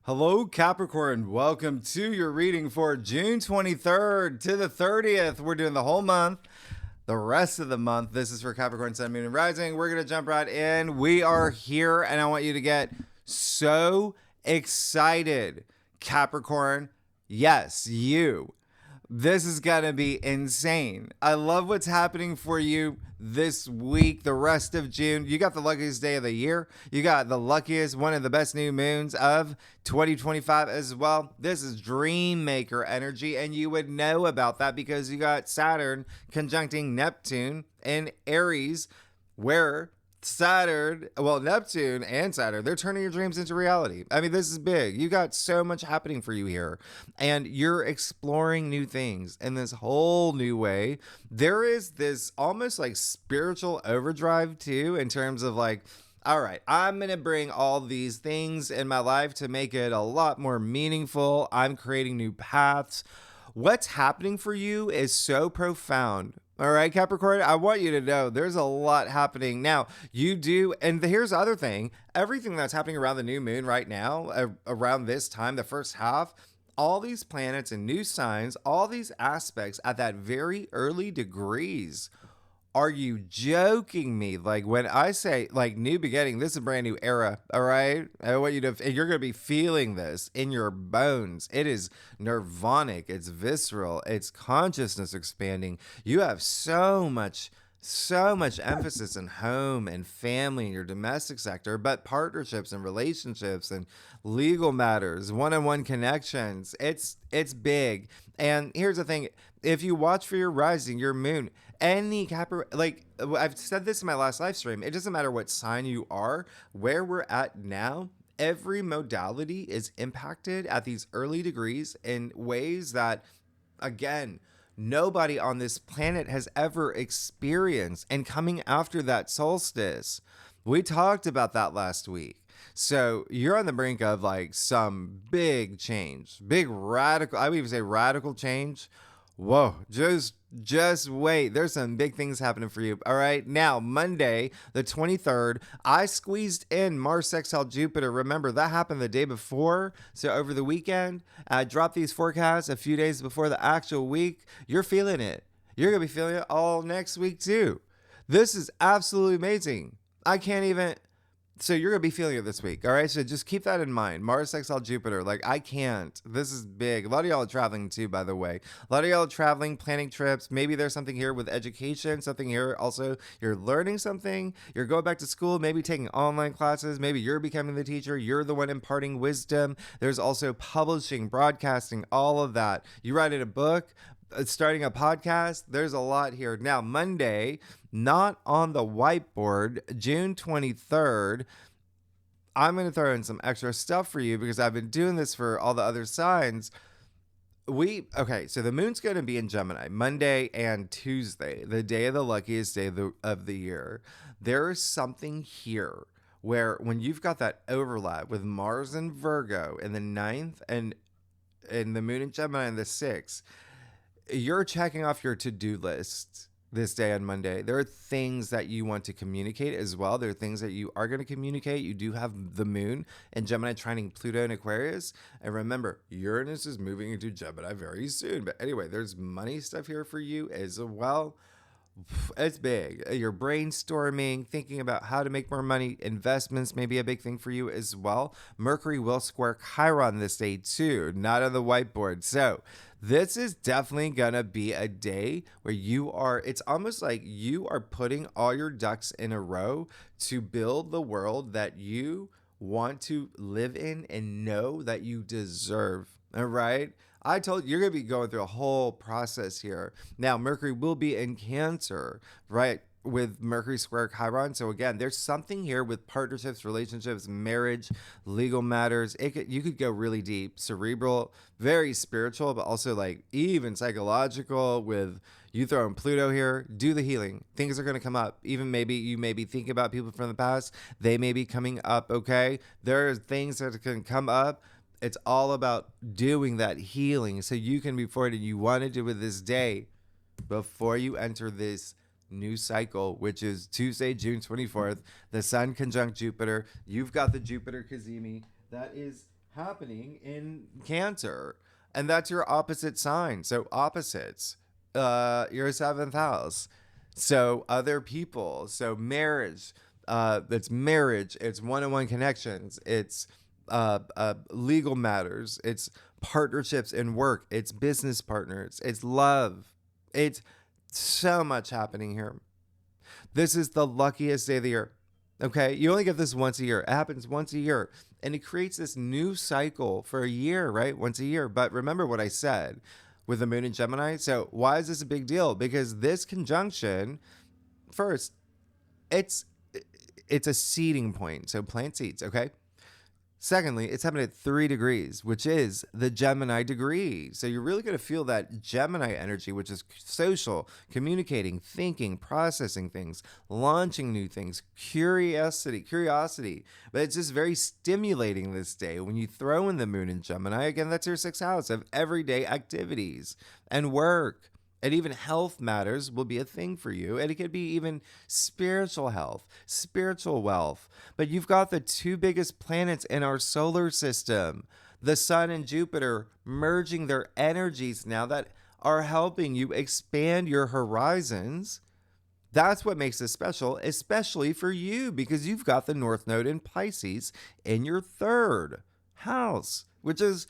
Hello, Capricorn. Welcome to your reading for June 23rd to the 30th. We're doing the whole month, the rest of the month. This is for Capricorn, Sun, Moon, and Rising. We're going to jump right in. We are here, and I want you to get so excited. Capricorn, yes, you. This is going to be insane. I love what's happening for you this week, the rest of June. You got the luckiest day of the year. You got the luckiest, one of the best new moons of 2025 as well. This is Dream Maker energy, and you would know about that because you got Saturn conjuncting Neptune in Aries, where Neptune and Saturn, they're turning your dreams into reality. I mean, this is big. You got so much happening for you here, and you're exploring new things in this whole new way. There is this almost like spiritual overdrive too, in terms of like, all right, I'm going to bring all these things in my life to make it a lot more meaningful. I'm creating new paths. What's happening for you is so profound. All right, Capricorn, I want you to know there's a lot happening now. You do, and here's the other thing. Everything that's happening around the new moon right now, around this time, the first half, all these planets and new signs, all these aspects at that very early degrees. Are you joking me? Like when I say like new beginning, this is a brand new era. All right. I want you to, and you're going to be feeling this in your bones. It is nirvanic. It's visceral. It's consciousness expanding. You have so much emphasis in home and family and your domestic sector, but partnerships and relationships and legal matters, one-on-one connections. It's big. And here's the thing. If you watch for your rising, your moon, any like I've said this in my last live stream, it doesn't matter what sign you are, where we're at now, every modality is impacted at these early degrees in ways that, again, nobody on this planet has ever experienced. And coming after that solstice, we talked about that last week. So you're on the brink of like some big change, big radical, I would even say radical change. Whoa, just wait. There's some big things happening for you. All right. Now, Monday, the 23rd, I squeezed in Mars sextile Jupiter. Remember, that happened the day before. So over the weekend, I dropped these forecasts a few days before the actual week. You're feeling it. You're going to be feeling it all next week, too. This is absolutely amazing. I can't even. So you're going to be feeling it this week. All right. So just keep that in mind. Mars sextile Jupiter. Like, I can't. This is big. A lot of y'all are traveling too, by the way. A lot of y'all are traveling, planning trips. Maybe there's something here with education, something here. Also, you're learning something. You're going back to school, maybe taking online classes. Maybe you're becoming the teacher. You're the one imparting wisdom. There's also publishing, broadcasting, all of that. You writing a book, starting a podcast. There's a lot here. Now, Monday, not on the whiteboard, June 23rd, I'm going to throw in some extra stuff for you because I've been doing this for all the other signs. Okay, so the moon's going to be in Gemini Monday and Tuesday, the day of the luckiest day of the year. There is something here where when you've got that overlap with Mars and Virgo in the 9th and the moon in Gemini in the 6th, you're checking off your to-do list this day on Monday. There are things that you want to communicate as well. There are things that you are going to communicate. You do have the moon and Gemini trining Pluto and Aquarius. And remember, Uranus is moving into Gemini very soon. But anyway, there's money stuff here for you as well. It's big. You're brainstorming, thinking about how to make more money. Investments may be a big thing for you as well. Mercury will square Chiron this day too, not on the whiteboard. So this is definitely going to be a day where it's almost like you are putting all your ducks in a row to build the world that you want to live in and know that you deserve. All right. I told you, you're going to be going through a whole process here. Now, Mercury will be in Cancer, right? With Mercury square Chiron. So again, there's something here with partnerships, relationships, marriage, legal matters. You could go really deep, cerebral, very spiritual, but also like even psychological with you throwing Pluto here. Do the healing. Things are going to come up. Even maybe you may be thinking about people from the past. They may be coming up, okay? There are things that can come up. It's all about doing that healing so you can be forward, and you want to do it this day before you enter this new cycle, which is Tuesday, June 24th, the Sun conjunct Jupiter. You've got the Jupiter Cazimi. That is happening in Cancer, and that's your opposite sign. So opposites, your seventh house. So other people. So marriage. It's marriage. It's one-on-one connections. It's legal matters. It's partnerships in work. It's business partners. It's love. It's so much happening here. This is the luckiest day of the year. Okay. You only get this once a year. It happens once a year. And it creates this new cycle for a year, right? Once a year. But remember what I said with the moon in Gemini. So, why is this a big deal? Because this conjunction, first, it's it's a seeding point. So, plant seeds, okay? Secondly, it's happening at 3 degrees, which is the Gemini degree. So you're really going to feel that Gemini energy, which is social, communicating, thinking, processing things, launching new things, curiosity. But it's just very stimulating this day. When you throw in the moon in Gemini, again, that's your 6th house of everyday activities and work. And even health matters will be a thing for you. And it could be even spiritual health, spiritual wealth. But you've got the 2 biggest planets in our solar system, the Sun and Jupiter, merging their energies now that are helping you expand your horizons. That's what makes this special, especially for you, because you've got the North Node in Pisces in your 3rd house, which is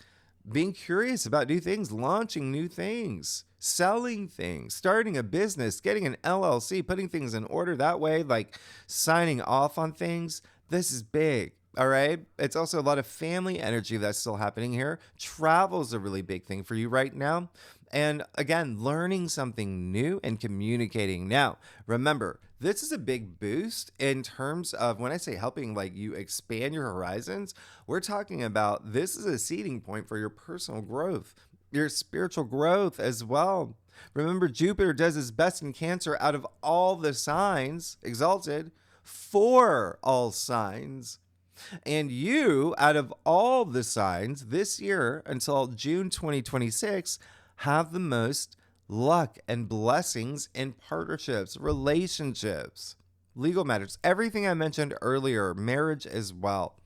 being curious about new things, launching new things, selling things, starting a business, getting an LLC, putting things in order that way, like signing off on things. This is big. All right. It's also a lot of family energy that's still happening here. Travel is a really big thing for you right now. And again, learning something new and communicating. Now, remember, this is a big boost in terms of when I say helping like you expand your horizons, we're talking about this is a seeding point for your personal growth, your spiritual growth as well. Remember, Jupiter does his best in Cancer out of all the signs, exalted for all signs. And you, out of all the signs this year until June 2026, have the most luck and blessings in partnerships, relationships, legal matters, everything I mentioned earlier, marriage as well.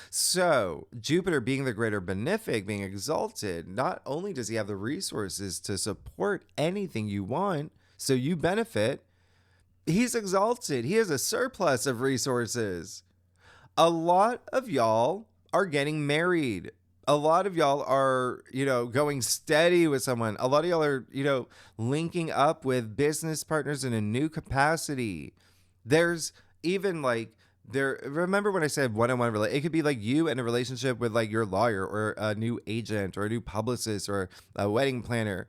So, Jupiter being the greater benefic, being exalted, not only does he have the resources to support anything you want, so you benefit, he's exalted. He has a surplus of resources. A lot of y'all are getting married. A lot of y'all are, going steady with someone. A lot of y'all are, linking up with business partners in a new capacity. There's even remember when I said one-on-one it could be like you in a relationship with like your lawyer or a new agent or a new publicist or a wedding planner.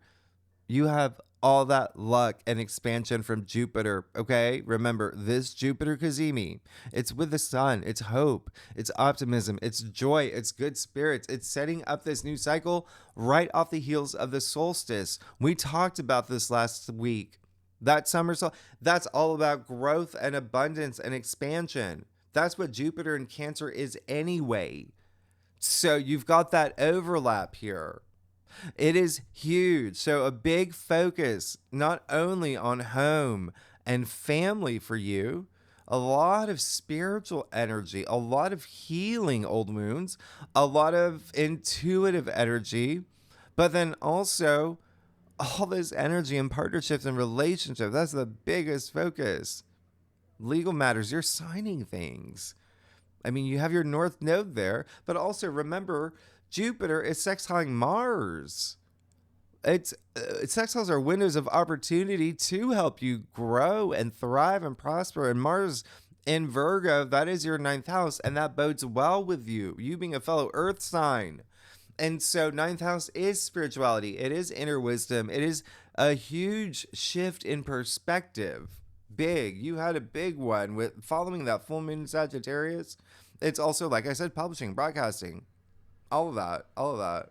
You have all that luck and expansion from Jupiter, okay? Remember, this Jupiter Kazemi, it's with the sun, it's hope, it's optimism, it's joy, it's good spirits. It's setting up this new cycle right off the heels of the solstice. We talked about this last week. That summer solstice, that's all about growth and abundance and expansion. That's what Jupiter in Cancer is anyway. So you've got that overlap here. It is huge. So a big focus, not only on home and family for you, a lot of spiritual energy, a lot of healing old wounds, a lot of intuitive energy, but then also all this energy in partnerships and relationships. That's the biggest focus. Legal matters, you're signing things. I mean, you have your North Node there, but also remember, Jupiter is sextiling Mars. Sextiles are windows of opportunity to help you grow and thrive and prosper. And Mars in Virgo, that is your 9th house, and that bodes well with you. You being a fellow Earth sign. And so 9th house is spirituality. It is inner wisdom. It is a huge shift in perspective. Big. You had a big one with following that full moon in Sagittarius. It's also, like I said, publishing, broadcasting, all of that.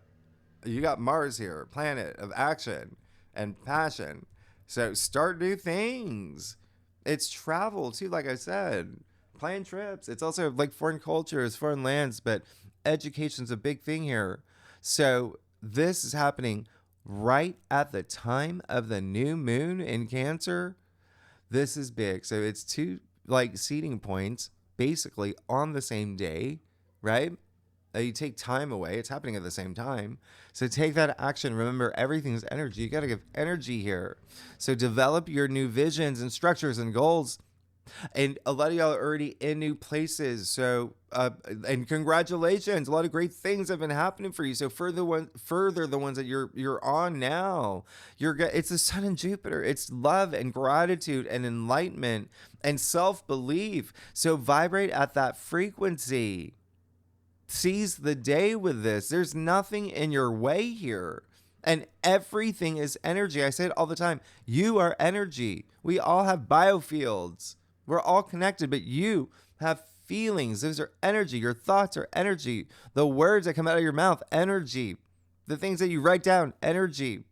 You got Mars here, planet of action and passion. So start new things. It's travel too, like I said. Plan trips. It's also like foreign cultures, foreign lands, but education's a big thing here. So this is happening right at the time of the new moon in Cancer. This is big. So it's 2 seeding points basically on the same day, right? You take time away. It's happening at the same time. So take that action. Remember, everything's energy. You got to give energy here. So develop your new visions and structures and goals. And a lot of y'all are already in new places. So, and congratulations, a lot of great things have been happening for you. So further the ones that you're on now. It's the Sun and Jupiter. It's love and gratitude and enlightenment and self belief. So vibrate at that frequency. Seize the day with this. There's nothing in your way here. And everything is energy. I say it all the time. You are energy. We all have biofields. We're all connected, but you have feelings. Those are energy. Your thoughts are energy. The words that come out of your mouth, energy. The things that you write down, energy.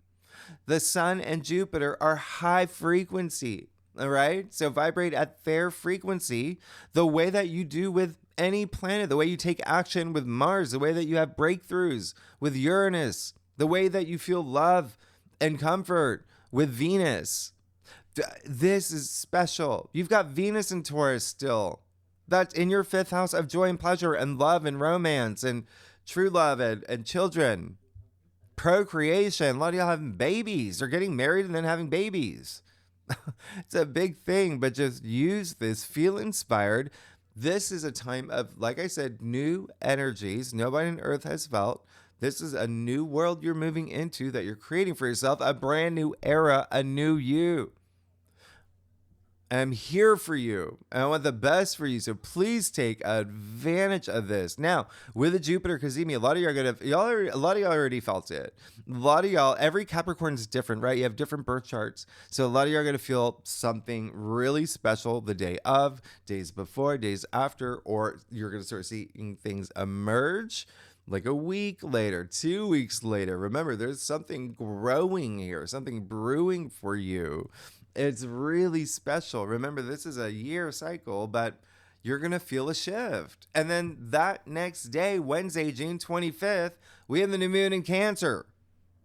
The Sun and Jupiter are high frequency. All right. So vibrate at their frequency the way that you do with any planet, the way you take action with Mars, the way that you have breakthroughs with Uranus, the way that you feel love and comfort with Venus. This is special. You've got Venus in Taurus still. That's in your 5th house of joy and pleasure and love and romance and true love and children. Procreation. A lot of y'all having babies or getting married and then having babies. It's a big thing, but just use this. Feel inspired. This is a time of, like I said, new energies nobody on earth has felt. This is a new world you're moving into that you're creating for yourself, a brand new era, a new you. I'm here for you. I want the best for you. So please take advantage of this. Now, with the Jupiter Cazimi, a lot of y'all already felt it. A lot of y'all, every Capricorn is different, right? You have different birth charts. So a lot of y'all are going to feel something really special the day of, days before, days after, or you're going to start seeing things emerge like a week later, 2 weeks later. Remember, there's something growing here, something brewing for you. It's really special. Remember, this is a year cycle, but you're going to feel a shift. And then that next day, Wednesday, June 25th, we have the new moon in Cancer.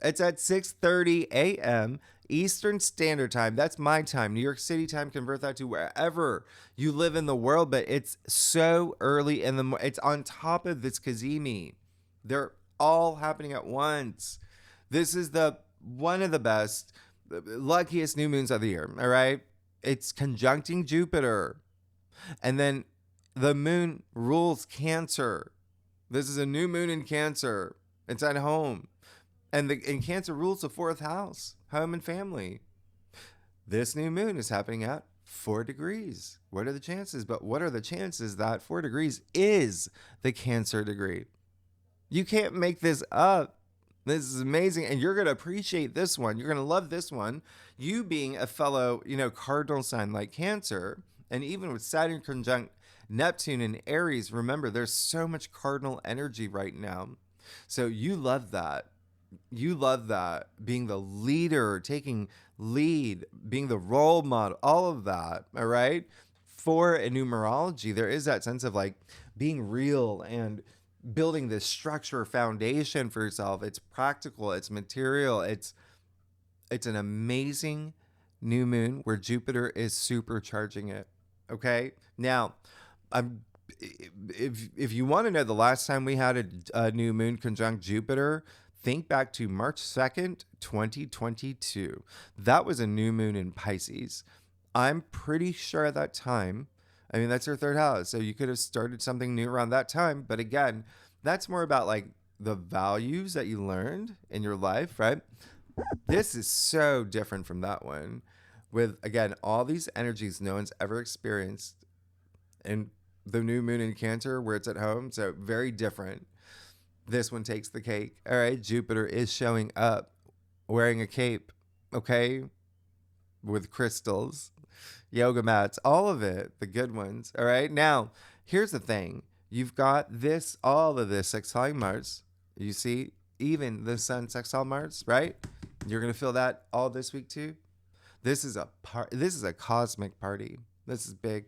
It's at 6:30 a.m. Eastern Standard Time. That's my time. New York City time, convert that to wherever you live in the world, but it's so early in the morning. It's on top of this Cazimi. They're all happening at once. This is one of the best, luckiest new moons of the year. All right. It's conjuncting Jupiter. And then the moon rules Cancer. This is a new moon in Cancer. It's at home. And Cancer rules the 4th house, home and family. This new moon is happening at 4 degrees. What are the chances? But what are the chances that 4 degrees is the Cancer degree? You can't make this up. This is amazing. And you're going to appreciate this one. You're going to love this one. You being a fellow, cardinal sign like Cancer, and even with Saturn conjunct Neptune and Aries, remember, there's so much cardinal energy right now. So you love that. You love that. Being the leader, taking lead, being the role model, all of that. All right. For a numerology, there is that sense of like being real and building this structure foundation for yourself. It's practical, it's material, it's an amazing new moon where Jupiter is supercharging it. Okay, now if you want to know the last time we had a new moon conjunct Jupiter, think back to March 2nd, 2022. That was a new moon in Pisces. I'm pretty sure at that time, that's your 3rd house. So you could have started something new around that time. But again, that's more about like the values that you learned in your life, right? This is so different from that one. With, again, all these energies no one's ever experienced. And the new moon in Cancer where it's at home. So very different. This one takes the cake. All right. Jupiter is showing up wearing a cape. Okay. With crystals. Yoga mats, all of it, the good ones. All right. Now, here's the thing. You've got all of this sextile Mars. You see, even the Sun sextile Mars, right? You're going to feel that all this week too. This is a cosmic party. This is big.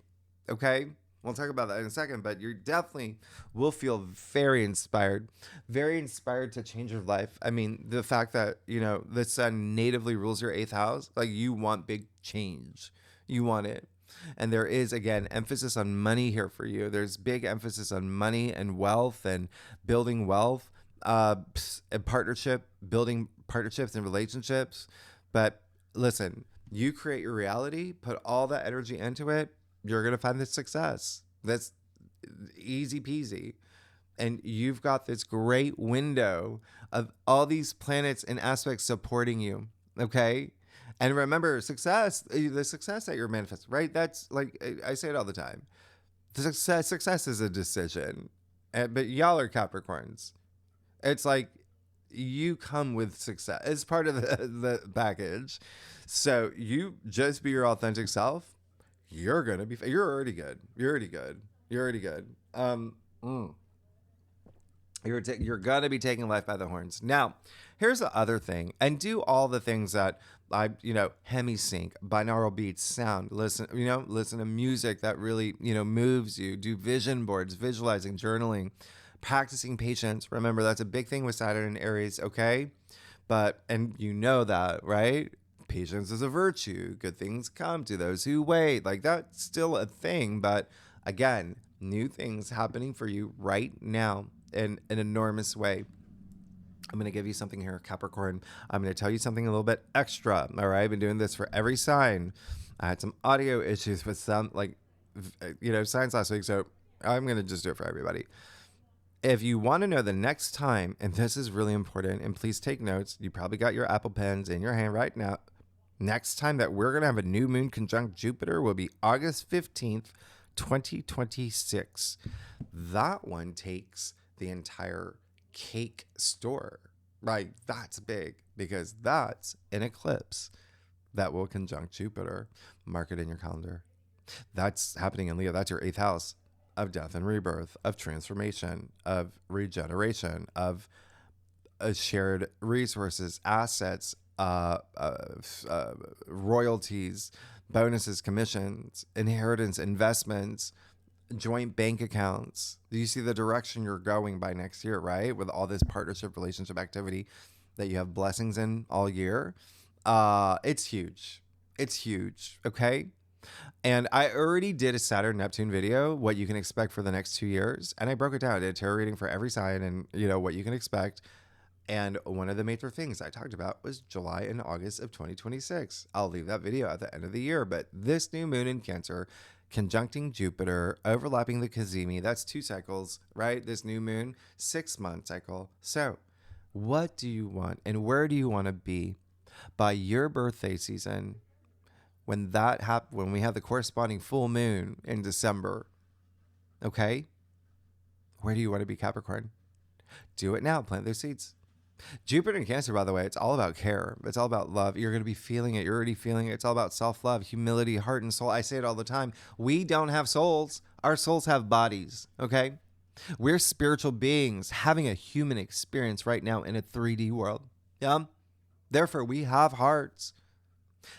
Okay. We'll talk about that in a second, but you definitely will feel very inspired to change your life. The fact that, the Sun natively rules your 8th house, like you want big change. You want it. And there is, again, emphasis on money here for you. There's big emphasis on money and wealth and building wealth, and building partnerships and relationships. But listen, you create your reality, put all that energy into it, you're going to find the success. That's easy peasy. And you've got this great window of all these planets and aspects supporting you. Okay. And remember, the success that you're manifesting, right? That's like, I say it all the time. The success is a decision. But y'all are Capricorns. It's like you come with success. It's part of the package. So you just be your authentic self. You're already good. You're already good. You're already good. You're gonna be taking life by the horns. Now, here's the other thing, and do all the things that hemisync, binaural beats, sound, listen to music that really, moves you. Do vision boards, visualizing, journaling, practicing patience. Remember, that's a big thing with Saturn and Aries, okay? And you know that, right? Patience is a virtue. Good things come to those who wait. Like, that's still a thing, but again, new things happening for you right now in an enormous way. I'm going to give you something here, Capricorn. I'm going to tell you something a little bit extra. All right. I've been doing this for every sign. I had some audio issues with some signs last week. So I'm going to just do it for everybody. If you want to know the next time, and this is really important, and please take notes. You probably got your Apple Pens in your hand right now. Next time that we're going to have a new moon conjunct Jupiter will be August 15th, 2026. That one takes the entire cake store. Right? That's big because that's an eclipse that will conjunct Jupiter. Mark it in your calendar. That's happening in Leo. That's your 8th house of death and rebirth, of transformation, of regeneration, of shared resources, assets, royalties, bonuses, commissions, inheritance, investments, joint bank accounts. Do you see the direction you're going by next year, right? With all this partnership, relationship activity that you have blessings in all year. It's huge. It's huge. Okay. And I already did a Saturn Neptune video, what you can expect for the next 2 years. And I broke it down. I did a tarot reading for every sign and, what you can expect. And one of the major things I talked about was July and August of 2026. I'll leave that video at the end of the year. But this new moon in Cancer, conjuncting Jupiter, overlapping the Cazimi, that's 2 cycles, right? This new moon, 6-month cycle. So what do you want and where do you want to be by your birthday season when when we have the corresponding full moon in December? Okay? Where do you want to be, Capricorn? Do it now. Plant those seeds. Jupiter in Cancer, by the way, it's all about care. It's all about love. You're going to be feeling it. You're already feeling it. It's all about self-love, humility, heart, and soul. I say it all the time. We don't have souls. Our souls have bodies, okay? We're spiritual beings having a human experience right now in a 3D world. Yeah? Therefore, we have hearts.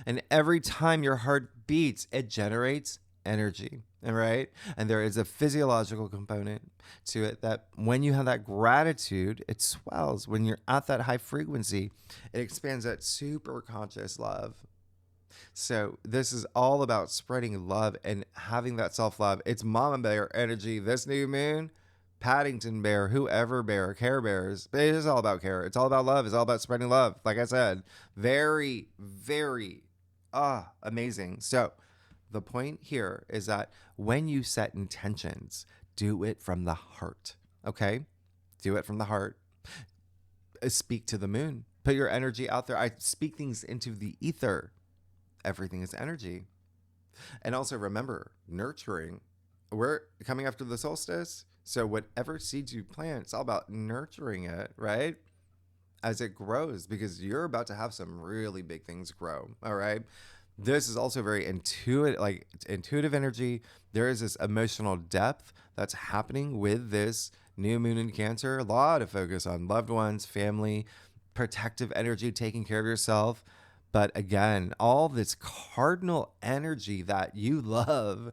And every time your heart beats, it generates energy. All right. And there is a physiological component to it that when you have that gratitude, it swells. When you're at that high frequency, it expands that super conscious love. So this is all about spreading love and having that self-love. It's Mama Bear energy. This new moon, Paddington Bear, whoever bear, Care Bears. It is all about care. It's all about love. It's all about spreading love. Like I said, very, very amazing. So the point here is that when you set intentions, do it from the heart, okay? Do it from the heart. Speak to the moon. Put your energy out there. I speak things into the ether. Everything is energy. And also remember, nurturing. We're coming after the solstice, so whatever seeds you plant, it's all about nurturing it, right? As it grows, because you're about to have some really big things grow, all right? This is also very intuitive energy. There is this emotional depth that's happening with this new moon in Cancer. A lot of focus on loved ones, family, protective energy, taking care of yourself. But again, all this cardinal energy that you love,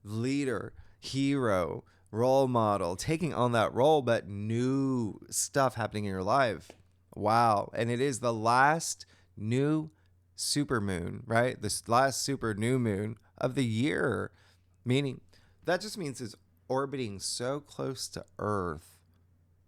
leader, hero, role model, taking on that role, but new stuff happening in your life. Wow. And it is the last new super moon, right? This last super new moon of the year, meaning that just means it's orbiting so close to Earth.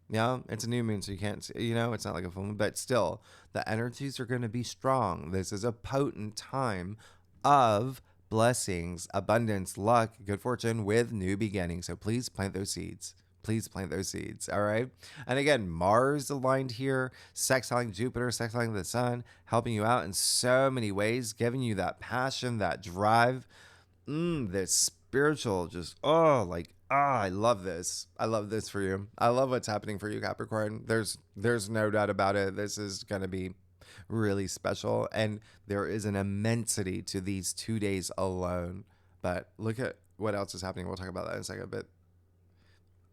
Yeah, it's a new moon, so you can't see, it's not like a full moon, but still, the energies are going to be strong. This is a potent time of blessings, abundance, luck, good fortune with new beginnings. So please plant those seeds. Please plant those seeds. All right. And again, Mars aligned here, sextiling Jupiter, sextiling the sun, helping you out in so many ways, giving you that passion, that drive, this spiritual, just, I love this. I love this for you. I love what's happening for you, Capricorn. There's no doubt about it. This is going to be really special. And there is an immensity to these 2 days alone. But look at what else is happening. We'll talk about that in a second. But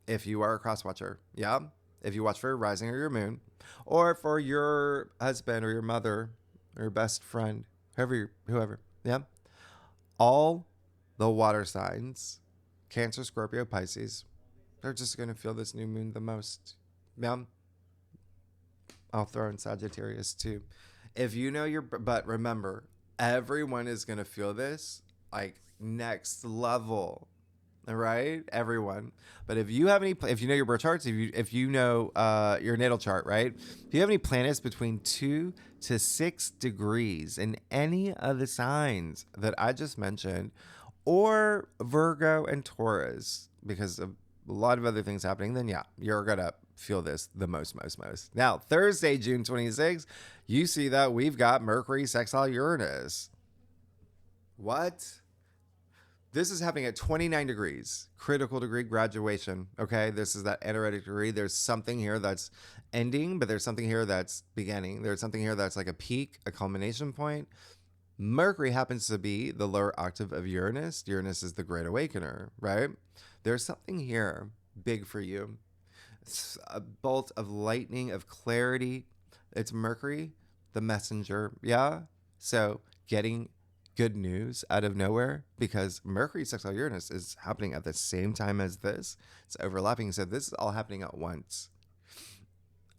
if you are a cross watcher, yeah, if you watch for your rising or your moon, or for your husband or your mother or your best friend, whoever, yeah, all the water signs, Cancer, Scorpio, Pisces, they're just going to feel this new moon the most. Yeah. I'll throw in Sagittarius too. If you know but remember, everyone is going to feel this like next level. All right, everyone. But if you know your birth charts, if you know your natal chart, right? If you have any planets between 2 to 6 degrees in any of the signs that I just mentioned, or Virgo and Taurus, because of a lot of other things happening, then yeah, you're gonna feel this the most. Now, Thursday, June 26th, you see that we've got Mercury sextile Uranus. What? This is happening at 29 degrees, critical degree graduation. Okay, this is that energetic degree. There's something here that's ending, but there's something here that's beginning. There's something here that's like a peak, a culmination point. Mercury happens to be the lower octave of Uranus. Uranus is the great awakener, right? There's something here big for you. It's a bolt of lightning, of clarity. It's Mercury, the messenger. Yeah. So getting good news out of nowhere, because Mercury sextile Uranus is happening at the same time as this. It's overlapping. So this is all happening at once.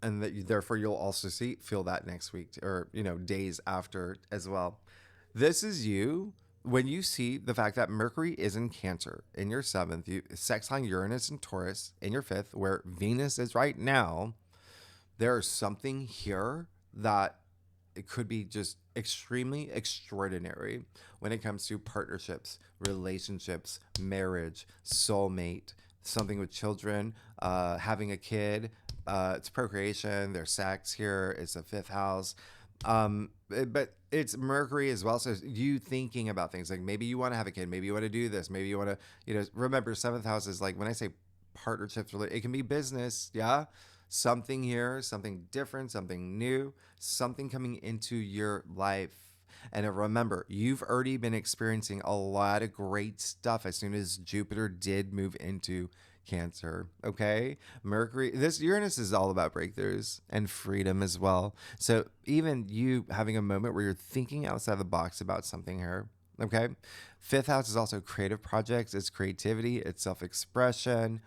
And therefore you'll also feel that next week, or, days after as well. This is you when you see the fact that Mercury is in Cancer in your 7th, you sextile Uranus and Taurus in your 5th, where Venus is right now. There's something here that it could be just extremely extraordinary when it comes to partnerships, relationships, marriage, soulmate, something with children, having a kid. It's procreation. There's sex here. It's a 5th house. But it's Mercury as well. So you thinking about things like maybe you want to have a kid, maybe you want to do this, maybe you want to, remember 7th house is like, when I say partnerships, it can be business. Yeah. Something here, something different, something new, something coming into your life. And remember, you've already been experiencing a lot of great stuff as soon as Jupiter did move into Cancer. Okay. Uranus is all about breakthroughs and freedom as well. So even you having a moment where you're thinking outside the box about something here. Okay. 5th house is also creative projects. It's creativity. It's self-expression,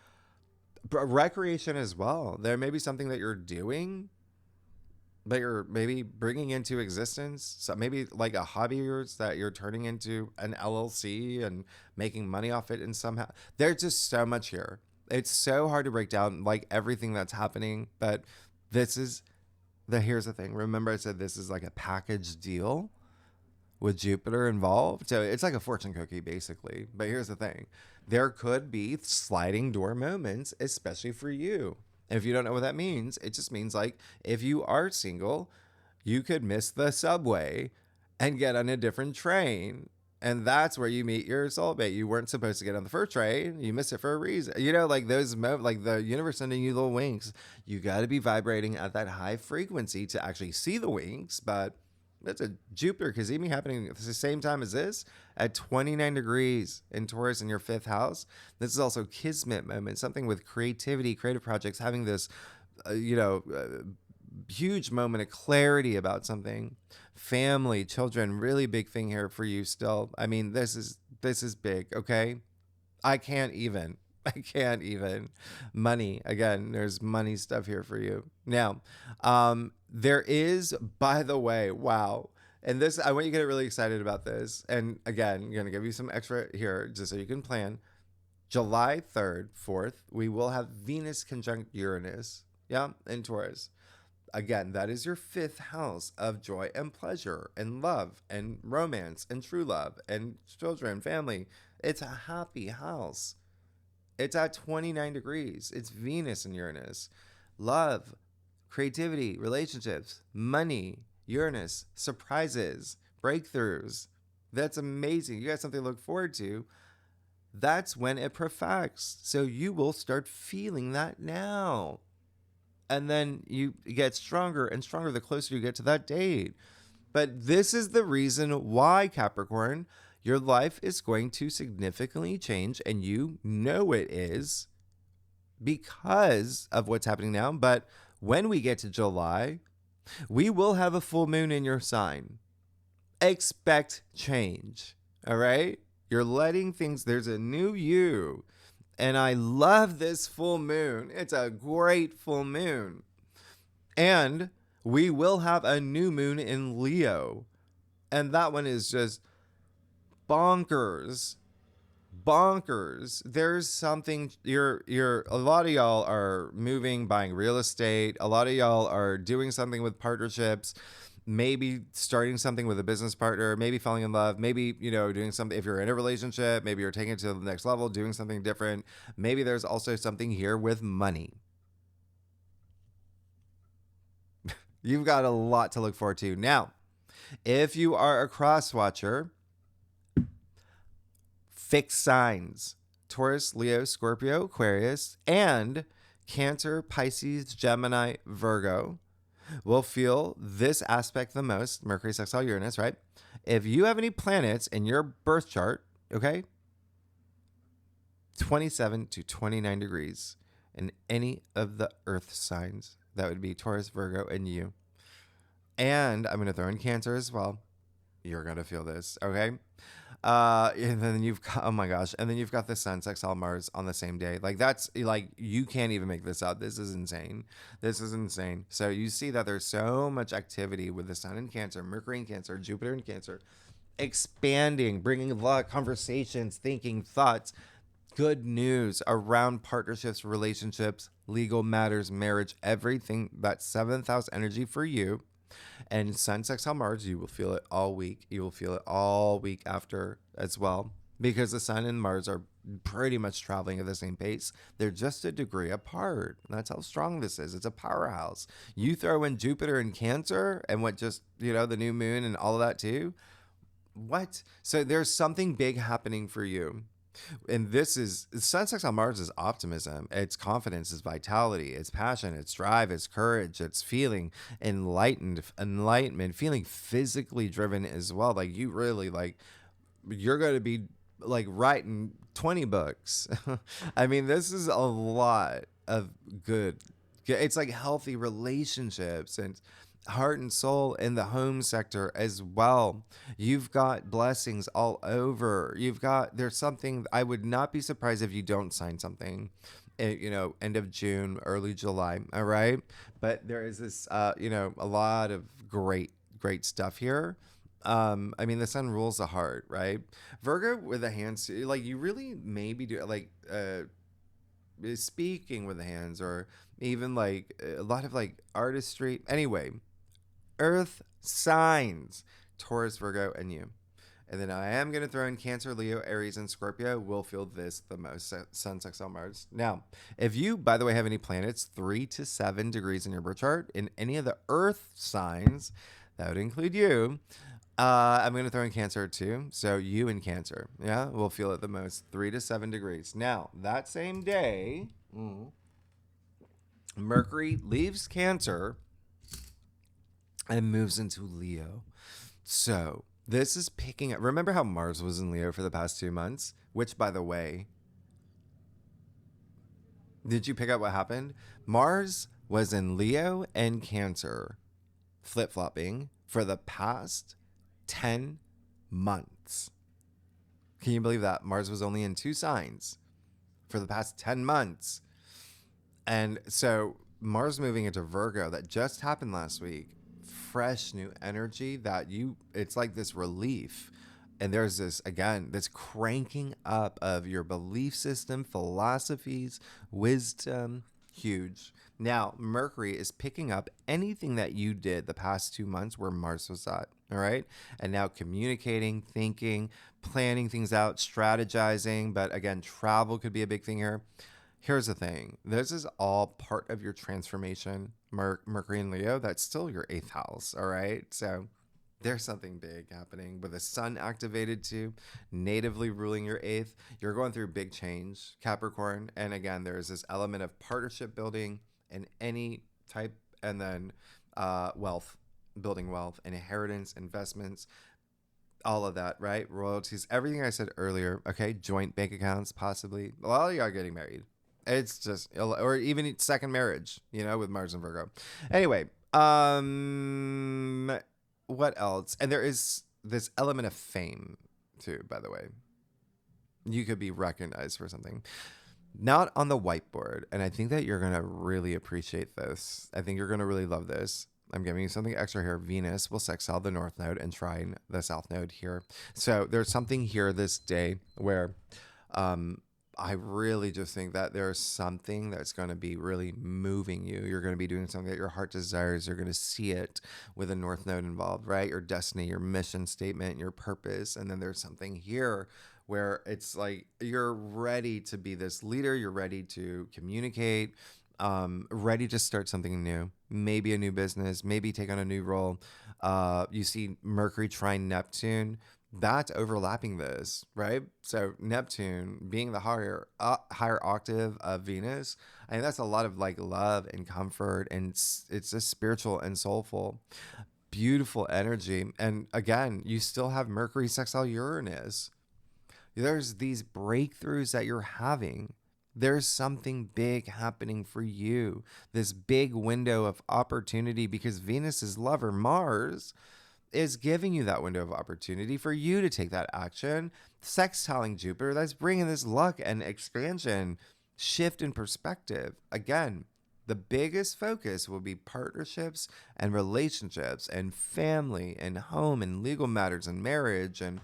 recreation as well. There may be something that you're doing that you're maybe bringing into existence. So maybe like a hobby of yours that you're turning into an LLC and making money off it. And somehow there's just so much here. It's so hard to break down like everything that's happening, but here's the thing. Remember I said this is like a package deal with Jupiter involved. So it's like a fortune cookie basically. But here's the thing. There could be sliding door moments, especially for you. If you don't know what that means, it just means like if you are single, you could miss the subway and get on a different train. And that's where you meet your soulmate. You weren't supposed to get on the first train. You missed it for a reason. Like those like the universe sending you little winks. You got to be vibrating at that high frequency to actually see the winks. But that's a Jupiter Kazemi happening at the same time as this at 29 degrees in Taurus in your 5th house. This is also Kismet moment, something with creativity, creative projects, having this, huge moment of clarity about something. Family, children, really big thing here for you still. I mean, this is big, okay? I can't even. Money, again, there's money stuff here for you. Now, there is, by the way, wow, And this, I want you to get really excited about this. And again, I'm going to give you some extra here just so you can plan. July 3rd, 4th, we will have Venus conjunct Uranus. Yeah, in Taurus. Again, that is your 5th house of joy and pleasure and love and romance and true love and children, family. It's a happy house. It's at 29 degrees. It's Venus and Uranus. Love, creativity, relationships, money, Uranus, surprises, breakthroughs. That's amazing. You got something to look forward to. That's when it perfects. So you will start feeling that now. And then you get stronger and stronger the closer you get to that date. But this is the reason why, Capricorn, your life is going to significantly change, and you know it is because of what's happening now. But when we get to July, we will have a full moon in your sign. Expect change. All right? You're letting things, there's a new you. And I love this full moon. It's a great full moon. And we will have a new moon in Leo. And that one is just bonkers. Bonkers. There's something, a lot of y'all are moving, buying real estate. A lot of y'all are doing something with partnerships. Maybe starting something with a business partner, maybe falling in love, maybe, doing something. If you're in a relationship, maybe you're taking it to the next level, doing something different. Maybe there's also something here with money. You've got a lot to look forward to. Now, if you are a cross watcher, fixed signs: Taurus, Leo, Scorpio, Aquarius, and Cancer, Pisces, Gemini, Virgo will feel this aspect the most. Mercury sextile Uranus, right? If you have any planets in your birth chart, okay, 27 to 29 degrees in any of the earth signs, that would be Taurus, Virgo, and you. And I'm going to throw in Cancer as well. You're going to feel this, okay? And then you've got, oh my gosh, and then you've got the Sun sextile Mars on the same day. Like, that's like, you can't even make this up. This is insane. This is insane. So you see that there's so much activity with the Sun in Cancer, Mercury in Cancer, Jupiter in Cancer, expanding, bringing luck, conversations, thinking, thoughts, good news around partnerships, relationships, legal matters, marriage, everything. That 7th house energy for you. And Sun sextile Mars, you will feel it all week. You will feel it all week after as well, because the Sun and Mars are pretty much traveling at the same pace. They're just a degree apart. That's how strong this is. It's a powerhouse. You throw in Jupiter and Cancer and what just, the new moon and all of that too. What? So there's something big happening for you. And this is, Sun sextile Mars is optimism, it's confidence, it's vitality, it's passion, it's drive, it's courage, it's feeling enlightenment, feeling physically driven as well. Like, you really, like, you're going to be like writing 20 books. I mean, this is a lot of good. It's like healthy relationships and heart and soul in the home sector as well. You've got blessings all over. There's something, I would not be surprised if you don't sign something, end of June, early July. All right. But there is this, a lot of great stuff here. I mean, the Sun rules the heart, right? Virgo with the hands, like, you really maybe do like, speaking with the hands, or even like a lot of like artistry. Anyway, earth signs, Taurus, Virgo, and you. And then I am going to throw in Cancer, Leo, Aries, and Scorpio will feel this the most. Sun sextile Mars. Now, if you, by the way, have any planets 3 to 7 degrees in your birth chart in any of the earth signs, that would include you. I'm going to throw in Cancer too. So you and Cancer, yeah, will feel it the most, 3 to 7 degrees. Now, that same day, Mercury leaves Cancer and moves into Leo. So this is picking up. Remember how Mars was in Leo for the past 2 months? Which, by the way, did you pick up what happened? Mars was in Leo and Cancer, flip-flopping for the past 10 months. Can you believe that? Mars was only in 2 signs for the past 10 months. And so Mars moving into Virgo, that just happened last week. fresh new energy that it's like this relief. And there's this, again, this cranking up of your belief system, philosophies, wisdom, huge. Now, Mercury is picking up anything that you did the past 2 months where Mars was at. All right. And now communicating, thinking, planning things out, strategizing. But again, travel could be a big thing here. Here's the thing. This is all part of your transformation. Mercury and Leo, that's still your eighth house. All right. So there's something big happening with the sun activated too, natively ruling your eighth. You're going through big change, Capricorn. And again, there's this element of partnership building in any type, and then wealth, building wealth, inheritance, investments, all of that, right? Royalties, everything I said earlier. Okay. Joint bank accounts, possibly. A lot of y'all getting married. It's just, or even second marriage, with Mars and Virgo. Anyway, what else? And there is this element of fame too, by the way. You could be recognized for something. Not on the whiteboard. And I think that you're going to really appreciate this. I think you're going to really love this. I'm giving you something extra here. Venus will sextile the North Node and trine the South Node here. So there's something here this day where I really just think that there's something that's going to be really moving you. You're going to be doing something that your heart desires. You're going to see it with a North Node involved, right? Your destiny, your mission statement, your purpose. And then there's something here where it's like you're ready to be this leader. You're ready to communicate, ready to start something new, maybe a new business, maybe take on a new role. You see Mercury trine Neptune. That's overlapping this, right? So Neptune being the higher octave of Venus, I think that's a lot of like love and comfort, and it's just spiritual and soulful, beautiful energy. And again, you still have Mercury sextile Uranus. There's these breakthroughs that you're having. There's something big happening for you. This big window of opportunity, because Venus's lover, Mars, is giving you that window of opportunity for you to take that action. Sextiling Jupiter, that's bringing this luck and expansion, shift in perspective. Again, the biggest focus will be partnerships and relationships and family and home and legal matters and marriage and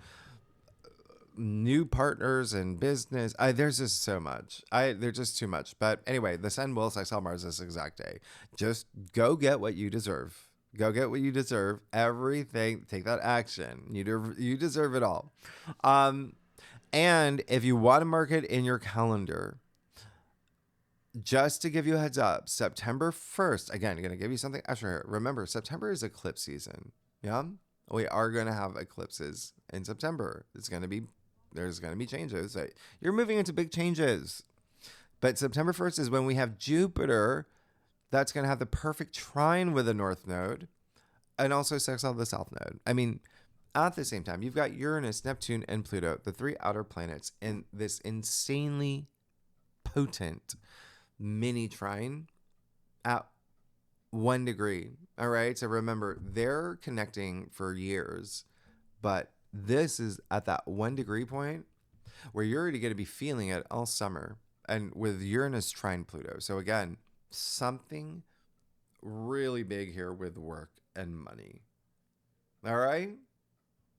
new partners and business. There's just so much. There's just too much. But anyway, the sun will sextile Mars this exact day. Just go get what you deserve. Go get what you deserve. Everything. Take that action. You deserve it all. And if you want to mark it in your calendar, just to give you a heads up, September 1st, again, I'm going to give you something extra here. Remember, September is eclipse season. Yeah? We are going to have eclipses in September. There's going to be changes. You're moving into big changes. But September 1st is when we have Jupiter. That's going to have the perfect trine with the North Node and also sextile the South Node. I mean, at the same time, you've got Uranus, Neptune, and Pluto, the three outer planets, in this insanely potent mini trine at 1 degree. All right. So remember, they're connecting for years, but this is at that 1 degree point where you're already going to be feeling it all summer, and with Uranus trine Pluto. So again, something really big here with work and money. All right.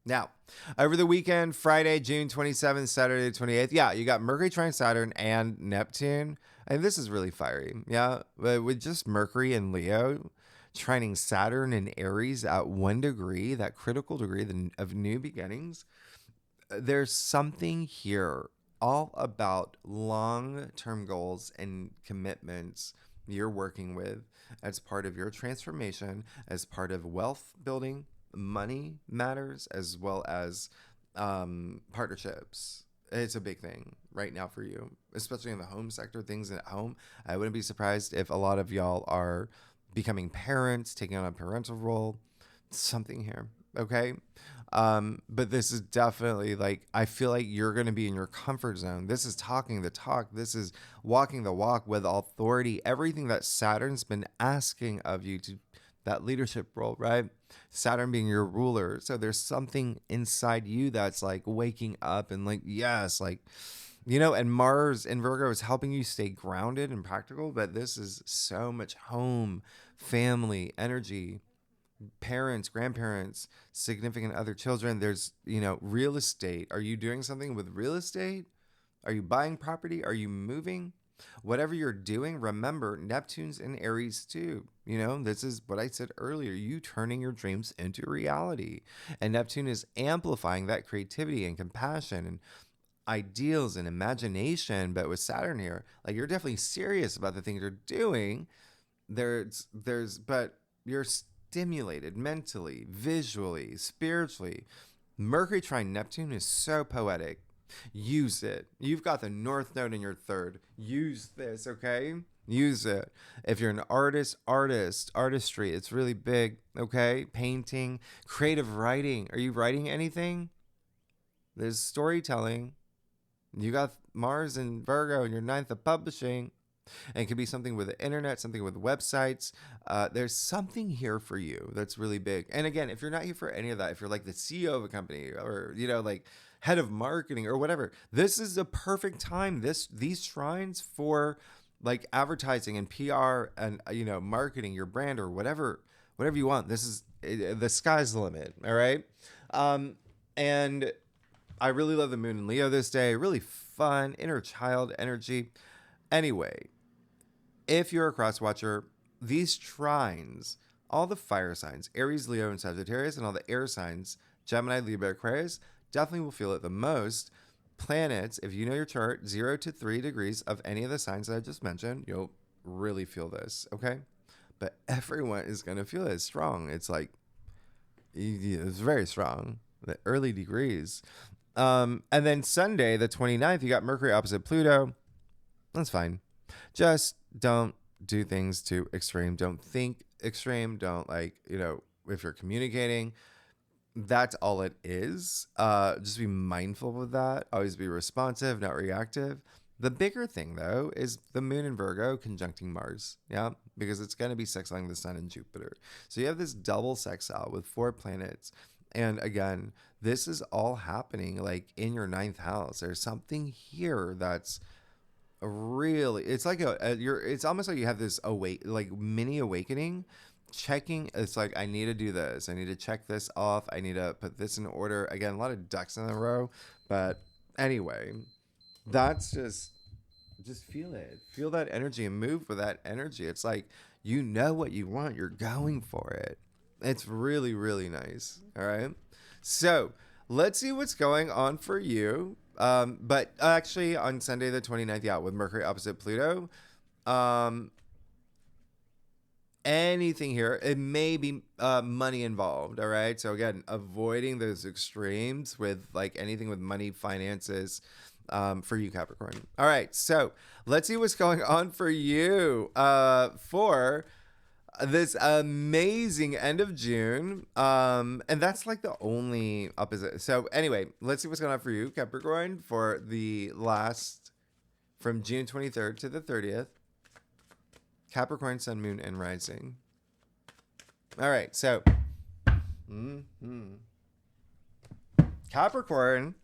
Now, over the weekend, Friday, June 27th, Saturday, 28th. Yeah, you got Mercury trine Saturn and Neptune. And this is really fiery. Yeah. But with just Mercury and Leo trining Saturn and Aries at 1 degree, that critical degree of new beginnings, there's something here all about long-term goals and commitments you're working with as part of your transformation, as part of wealth building, money matters, as well as partnerships. It's a big thing right now for you, especially in the home sector, things at home. I wouldn't be surprised if a lot of y'all are becoming parents, taking on a parental role, something here. Okay. But this is definitely like, I feel like you're going to be in your comfort zone. This is talking the talk. This is walking the walk with authority. Everything that Saturn's been asking of you, to that leadership role, right? Saturn being your ruler. So there's something inside you that's like waking up and like, yes, like, and Mars in Virgo is helping you stay grounded and practical. But this is so much home, family, energy. parents, grandparents, significant other children. There's, real estate. Are you doing something with real estate? Are you buying property? Are you moving? Whatever you're doing, remember Neptune's in Aries too. This is what I said earlier. You turning your dreams into reality. And Neptune is amplifying that creativity and compassion and ideals and imagination. But with Saturn here, like, you're definitely serious about the things you're doing. But you're stimulated mentally, visually, spiritually. Mercury trine Neptune is so poetic. Use it. You've got the North Node in your third. Use this, okay? Use it. If you're an artistry, it's really big, okay? Painting, creative writing. Are you writing anything? There's storytelling. You got Mars and Virgo in your ninth of publishing. And it could be something with the internet, something with websites. There's something here for you that's really big. And again, if you're not here for any of that, if you're like the CEO of a company or, like head of marketing or whatever, this is a perfect time. These shrines for like advertising and PR and, marketing your brand or whatever you want. This is the sky's the limit. All right. And I really love the moon in Leo this day. Really fun, inner child energy. Anyway, if you're a cross watcher, these trines, all the fire signs, Aries, Leo, and Sagittarius, and all the air signs, Gemini, Libra, Aquarius, definitely will feel it the most. Planets, if you know your chart, 0 to 3 degrees of any of the signs that I just mentioned, you'll really feel this, okay? But everyone is going to feel it. It's strong. It's like, it's very strong. The early degrees. And then Sunday, the 29th, you got Mercury opposite Pluto. That's fine. Just don't do things too extreme. Don't think extreme. Don't if you're communicating, that's all it is. Just be mindful of that. Always be responsive, not reactive. The bigger thing though is the moon in Virgo conjuncting Mars. Yeah. Because it's going to be sextiling the sun and Jupiter. So you have this double sextile with 4 planets. And again, this is all happening like in your 9th house. There's something here that's really, it's like it's almost like you have this mini awakening, checking. It's like, I need to do this, I need to check this off, I need to put this in order. Again, a lot of ducks in a row. But anyway, that's just feel it, feel that energy and move with that energy. It's like, what you want, you're going for it. It's really, really nice. All right, so let's see what's going on for you. But actually on Sunday, the 29th, yeah, with Mercury opposite Pluto, anything here, it may be money involved. All right. So again, avoiding those extremes with like anything with money, finances, for you, Capricorn. All right. So let's see what's going on for you, for this amazing end of June. And that's like the only opposite. So anyway, let's see what's going on for you, Capricorn, for the last, from June 23rd to the 30th. Capricorn, Sun, Moon, and Rising. All right, so Capricorn.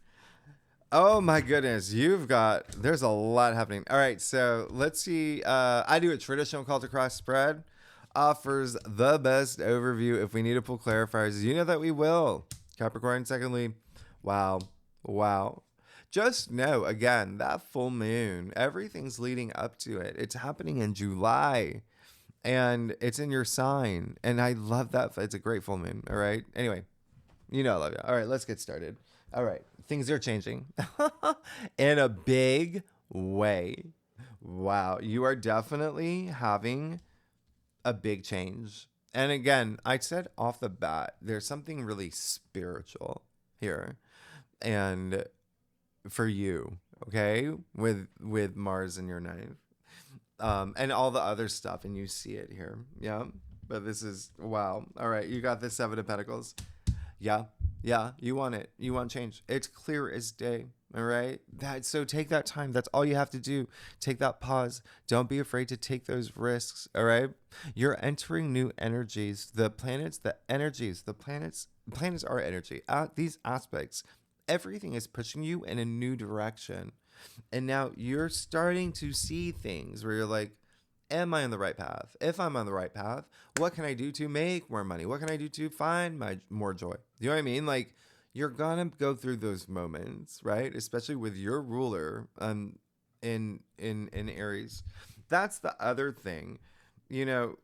Oh my goodness, there's a lot happening. All right, so let's see. I do a traditional call to cross spread. Offers the best overview. If we need to pull clarifiers, you know that we will. Capricorn, secondly, wow. Just know, again, that full moon, everything's leading up to it. It's happening in July, and it's in your sign. And I love that. It's a great full moon, all right? Anyway, I love you. All right, let's get started. All right, things are changing in a big way. Wow, you are definitely having a big change. And again, I said off the bat, there's something really spiritual here. And for you, okay, with Mars in your 9th, and all the other stuff, and you see it here. Yeah. But this is, wow. All right, you got the 7 of Pentacles. Yeah, you want it. You want change. It's clear as day. All right. So take that time. That's all you have to do. Take that pause. Don't be afraid to take those risks. All right. You're entering new energies. The planets, the energies, the planets are energy. These aspects, everything is pushing you in a new direction. And now you're starting to see things where you're like, am I on the right path? If I'm on the right path, what can I do to make more money? What can I do to find more joy? You know what I mean? Like, you're gonna go through those moments, right? Especially with your ruler in Aries. That's the other thing. You know,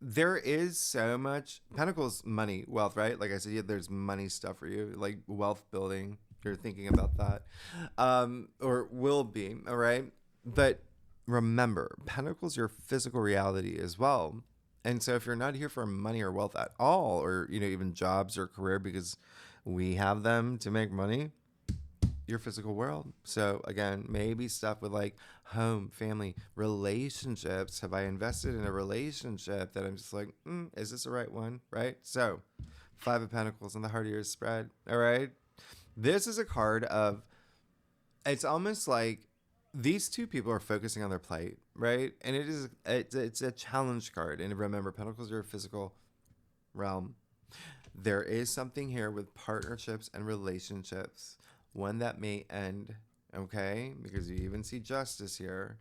there is so much Pentacles, money, wealth, right? Like I said, yeah, there's money stuff for you, like wealth building. You're thinking about that, or will be, all right? But remember, Pentacles, your physical reality as well. And so if you're not here for money or wealth at all, or even jobs or career, because we have them to make money, your physical world. So again, maybe stuff with like home, family, relationships. Have I invested in a relationship that I'm just like, is this the right one? Right? So 5 of Pentacles in the heart of your spread. All right. This is a card of, it's almost like these two people are focusing on their plight, right? And it's a challenge card. And remember, Pentacles are a physical realm. There is something here with partnerships and relationships, one that may end, okay? Because you even see justice here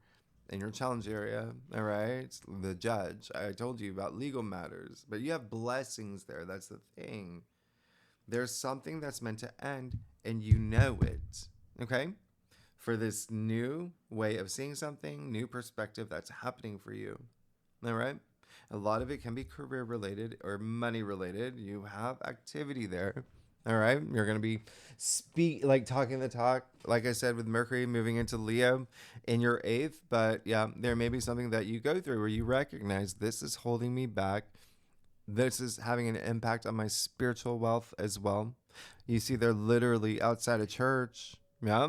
in your challenge area, all right? The judge. I told you about legal matters, but you have blessings there. That's the thing. There's something that's meant to end, and you know it, okay? For this new way of seeing something, new perspective that's happening for you, all right? A lot of it can be career related or money related. You have activity there. All right. You're going to be talking the talk, like I said, with Mercury moving into Leo in your 8th. But yeah, there may be something that you go through where you recognize this is holding me back. This is having an impact on my spiritual wealth as well. You see, they're literally outside of church. Yeah.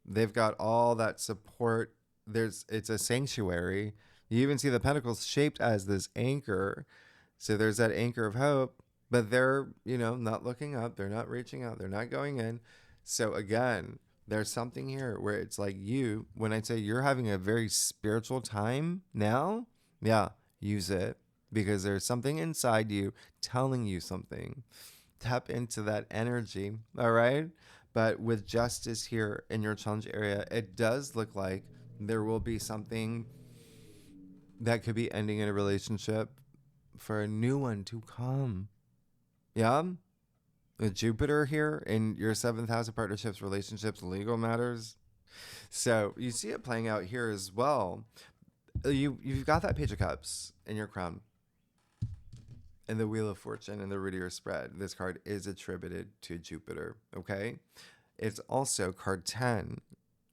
They've got all that support. It's a sanctuary. You even see the pentacles shaped as this anchor. So there's that anchor of hope, but they're, not looking up. They're not reaching out. They're not going in. So again, there's something here where it's like when I say you're having a very spiritual time now, yeah, use it, because there's something inside you telling you something. Tap into that energy. All right. But with justice here in your challenge area, it does look like there will be something that could be ending in a relationship for a new one to come. Yeah? With Jupiter here in your 7th house of partnerships, relationships, legal matters. So you see it playing out here as well. You've got that Page of Cups in your crown. And the Wheel of Fortune and the root of your spread. This card is attributed to Jupiter, okay? It's also card 10,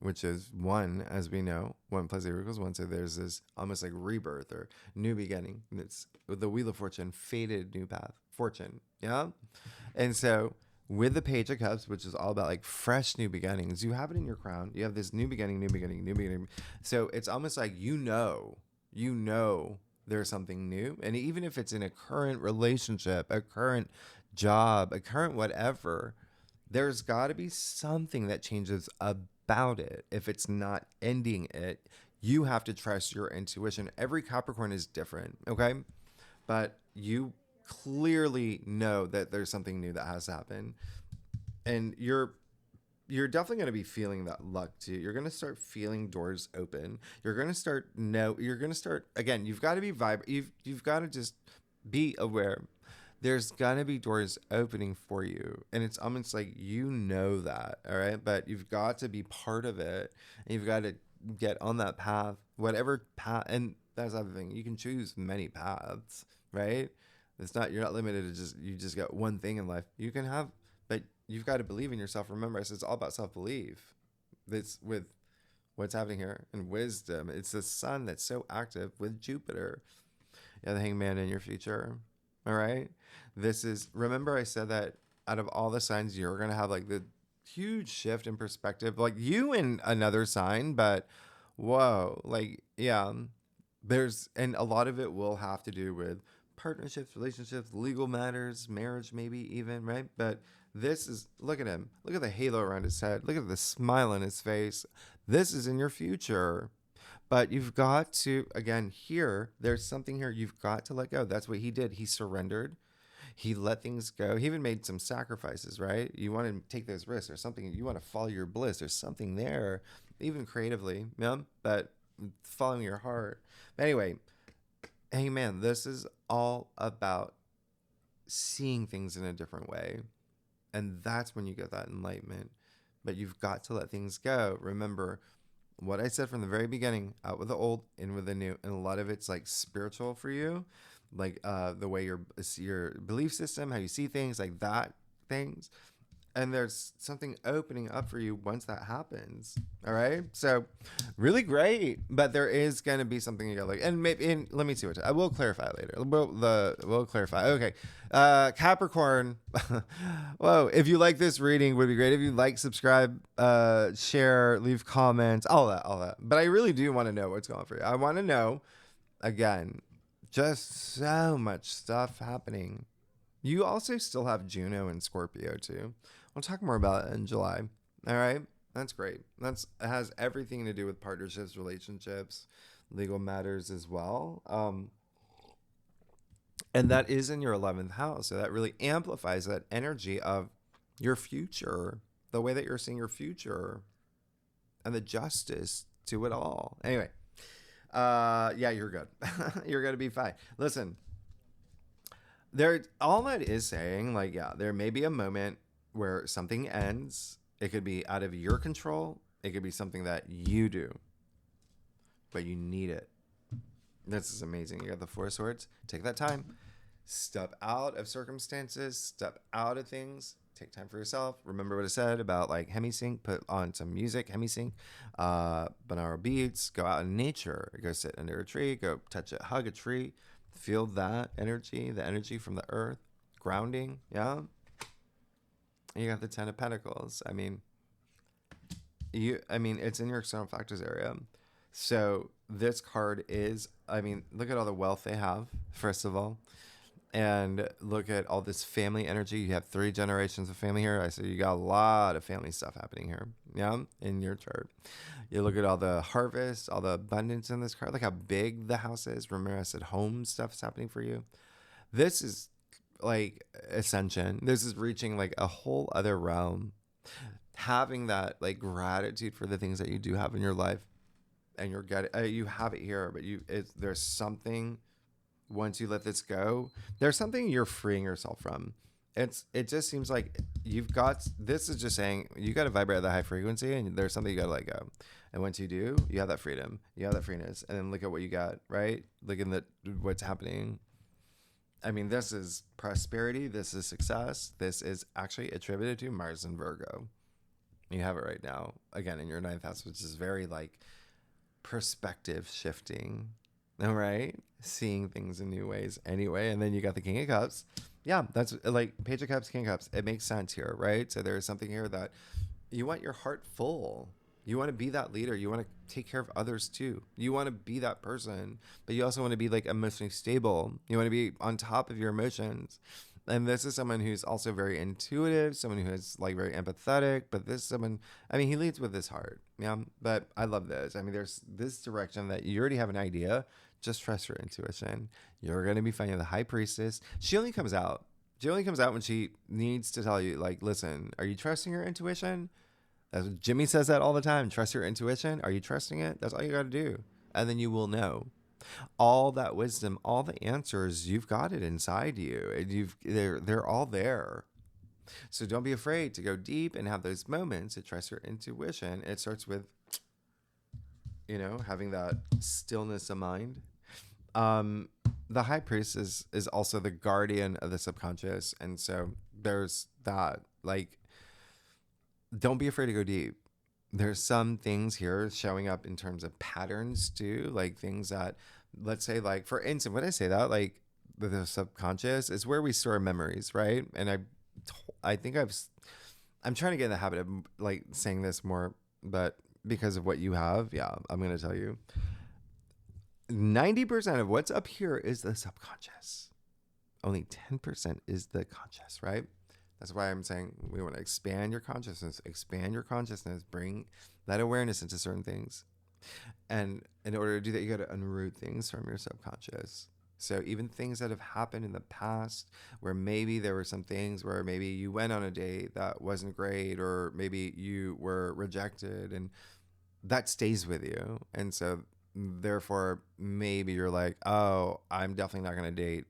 which is 1, as we know. 1 plus 0 equals 1. So there's this almost like rebirth or new beginning. It's with the Wheel of Fortune, fated new path, fortune, yeah? And so with the Page of Cups, which is all about like fresh new beginnings, you have it in your crown. You have this new beginning, new beginning, new beginning. So it's almost like there's something new. And even if it's in a current relationship, a current job, a current whatever, there's got to be something that changes about it. If it's not ending it, you have to trust your intuition. Every Capricorn is different, okay? But you clearly know that there's something new that has to happen. And you're definitely going to be feeling that luck too. You're going to start feeling doors open. You're going to start again, you've got to be you've got to just be aware. There's going to be doors opening for you. And it's almost like that, all right? But you've got to be part of it. And you've got to get on that path, whatever path. And that's the other thing. You can choose many paths, right? You're not limited to you just got one thing in life. You can have, but you've got to believe in yourself. Remember, I said it's all about self-belief. It's with what's happening here and wisdom. It's the sun that's so active with Jupiter. Yeah, the Hangman in your future. All right. Remember I said that out of all the signs, you're going to have like the huge shift in perspective, like you in another sign, but whoa, like, yeah, and a lot of it will have to do with partnerships, relationships, legal matters, marriage, maybe even, right? But look at him. Look at the halo around his head. Look at the smile on his face. This is in your future. But you've got to, again, there's something here you've got to let go. That's what he did. He surrendered. He let things go. He even made some sacrifices, right? You want to take those risks or something. You want to follow your bliss. There's something there, even creatively. Yeah. But following your heart. But anyway, hey man, this is all about seeing things in a different way. And that's when you get that enlightenment. But you've got to let things go. Remember what I said from the very beginning, out with the old, in with the new. And a lot of it's like spiritual for you, like the way your belief system, how you see things, like that things. And there's something opening up for you once that happens. All right. So really great. But there is going to be something you got like, and maybe, and let me see what I will clarify later. We'll clarify. Okay. Capricorn. Whoa. If you like this reading, would be great. If you like, subscribe, share, leave comments, all that. But I really do want to know what's going on for you. I want to know, again, just so much stuff happening. You also still have Juno and Scorpio too. We'll talk more about it in July. All right. That's great. It has everything to do with partnerships, relationships, legal matters as well. And that is in your 11th house. So that really amplifies that energy of your future, the way that you're seeing your future and the justice to it all. Anyway, yeah, you're good. You're going to be fine. Listen, all that is saying, like, yeah, there may be a moment where something ends. It could be out of your control. It could be something that you do, but you need it. This is amazing. You got the Four of Swords. Take that time. Step out of circumstances. Step out of things. Take time for yourself. Remember what I said about like hemisync. Put on some music, hemisync, binaural beats. Go out in nature. Go sit under a tree. Go touch it. Hug a tree. Feel that energy, the energy from the earth. Grounding. Yeah. And you got the Ten of Pentacles. I mean, it's in your external factors area. So this card is, look at all the wealth they have, first of all. And look at all this family energy. You have 3 generations of family here. I said you got a lot of family stuff happening here. Yeah, in your chart. You look at all the harvest, all the abundance in this card. Look how big the house is. Remember I said home stuff's happening for you. This is like ascension. This is reaching like a whole other realm. Having that like gratitude for the things that you do have in your life, and you have it here, but there's something. Once you let this go, there's something you're freeing yourself from. It just seems like this is just saying you got to vibrate at the high frequency, and there's something you got to let go. And once you do, you have that freedom, you have that freeness, and then look at what you got, right? Look at what's happening. This is prosperity. This is success. This is actually attributed to Mars and Virgo. You have it right now, again, in your 9th house, which is very like perspective shifting. All right. Seeing things in new ways anyway. And then you got the King of Cups. Yeah. That's like Page of Cups, King of Cups. It makes sense here, right? So there's something here that you want your heart full. You want to be that leader. You want to take care of others too. You want to be that person, but you also want to be like emotionally stable. You want to be on top of your emotions. And this is someone who's also very intuitive, someone who is like very empathetic, but this is someone, he leads with his heart. Yeah. But I love this. There's this direction that you already have an idea. Just trust your intuition. You're going to be finding the High Priestess. She only comes out when she needs to tell you, like, listen, are you trusting your intuition? Jimmy says that all the time. Trust your intuition. Are you trusting it? That's all you got to do. And then you will know. All that wisdom, all the answers, you've got it inside you. They're all there. So don't be afraid to go deep and have those moments to trust your intuition. It starts with, having that stillness of mind. The High Priestess is also the guardian of the subconscious. And so there's that, like, don't be afraid to go deep. There's some things here showing up in terms of patterns too, like things that, let's say, like, for instance, when I say that, like the subconscious is where we store memories, right? And I think I'm trying to get in the habit of like saying this more, but because of what you have, yeah, I'm going to tell you 90% of what's up here is the subconscious. Only 10% is the conscious, right? That's why I'm saying we want to expand your consciousness, bring that awareness into certain things. And in order to do that, you got to unroot things from your subconscious. So even things that have happened in the past where maybe there were some things where maybe you went on a date that wasn't great, or maybe you were rejected, and that stays with you. And so therefore maybe you're like, oh, I'm definitely not going to date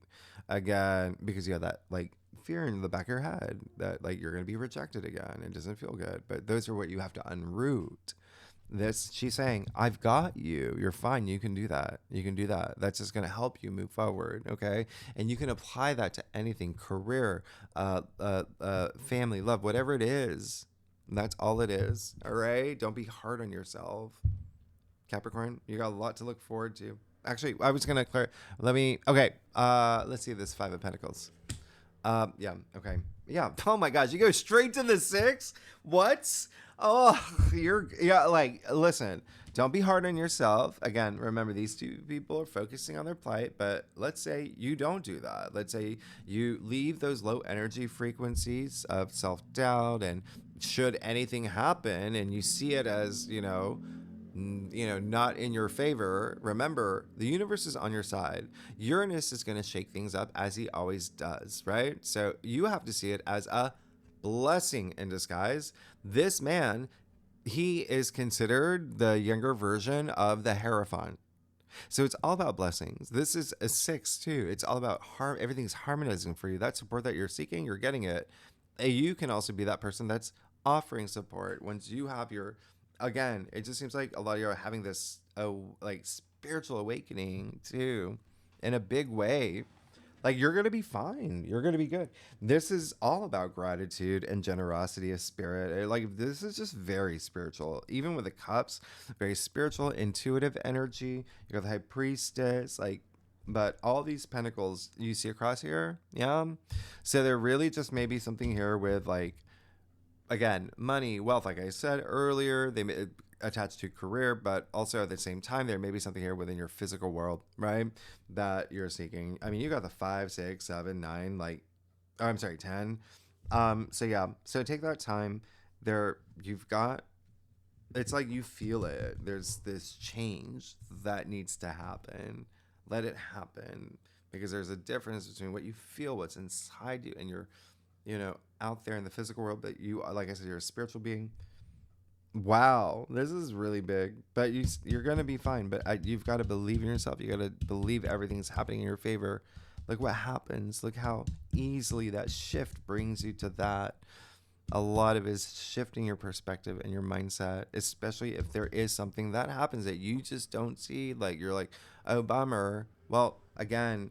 again, because you have that like fear in the back of your head that like you're going to be rejected again. It doesn't feel good, but those are what you have to unroot. This, she's saying, I've got you. You're fine. You can do that. You can do that. That's just going to help you move forward. Okay. And you can apply that to anything, career, family, love, whatever it is. That's all it is. All right. Don't be hard on yourself. Capricorn, you got a lot to look forward to. Actually, I was going to okay. Let's see this Five of Pentacles. Yeah. Okay. Yeah. Oh my gosh. You go straight to the six. What? Oh, like, listen, don't be hard on yourself. Again, remember, these two people are focusing on their plight, but let's say you don't do that. Let's say you leave those low energy frequencies of self-doubt, and should anything happen and you see it as, not in your favor, remember, the universe is on your side. Uranus is going to shake things up as he always does, right? So you have to see it as a blessing in disguise. This man, he is considered the younger version of the Hierophant. So it's all about blessings. This is a six too. It's all about everything's harmonizing for you. That support that you're seeking, you're getting it. You can also be that person that's offering support once you have your, again, it just seems like a lot of you are having this like spiritual awakening too, in a big way. Like, you're going to be fine. You're going to be good. This is all about gratitude and generosity of spirit. Like, this is just very spiritual. Even with the cups, very spiritual, intuitive energy. You got the high priestess, like, but all these pentacles you see across here. Yeah. So there really just may be something here with, like, again, money, wealth, like I said earlier, they may attached to career, but also at the same time, there may be something here within your physical world, right, that you're seeking. I mean, you got the 5, 6, 7, 9, like, oh, I'm sorry, 10. So yeah, so take that time there. You've got, it's like you feel it. There's this change that needs to happen. Let it happen, because there's a difference between what you feel, what's inside you, and you're, out there in the physical world. But you, like I said, you're a spiritual being. Wow, this is really big, but you're gonna be fine. But you've got to believe in yourself. You got to believe everything's happening in your favor. Look what happens. Look how easily that shift brings you to that. A lot of it is shifting your perspective and your mindset, especially if there is something that happens that you just don't see. Like, you're like, oh, bummer. Well, again,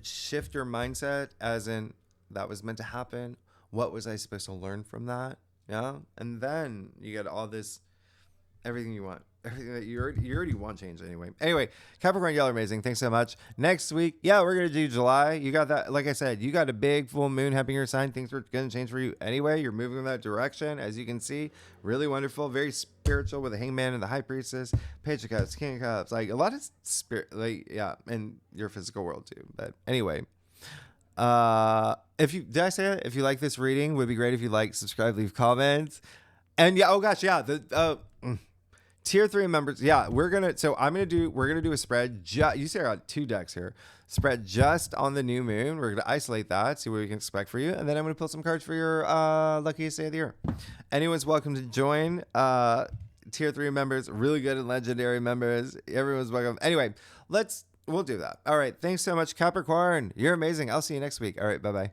shift your mindset as in, that was meant to happen. What was I supposed to learn from that? Yeah. And then you get all this, everything you want, everything that you already want change anyway. Anyway, Capricorn, y'all are amazing. Thanks so much. Next week, yeah, we're going to do July. You got that. Like I said, you got a big full moon happening in your sign. Things are going to change for you anyway. You're moving in that direction, as you can see. Really wonderful. Very spiritual with the Hangman and the High Priestess. Page of Cups, King of Cups. Like, a lot of spirit, like, yeah, and your physical world too. But anyway. Did I say it? If you like this reading, would be great if you like, subscribe, leave comments. And yeah, oh gosh, yeah, tier 3 members. Yeah, we're gonna do a spread. You see I got 2 decks here. Spread just on the new moon. We're gonna isolate that, see what we can expect for you, and then I'm gonna pull some cards for your luckiest day of the year. Anyone's welcome to join. Tier 3 members, really good and legendary members. Everyone's welcome. Anyway, we'll do that. All right. Thanks so much, Capricorn. You're amazing. I'll see you next week. All right. Bye-bye.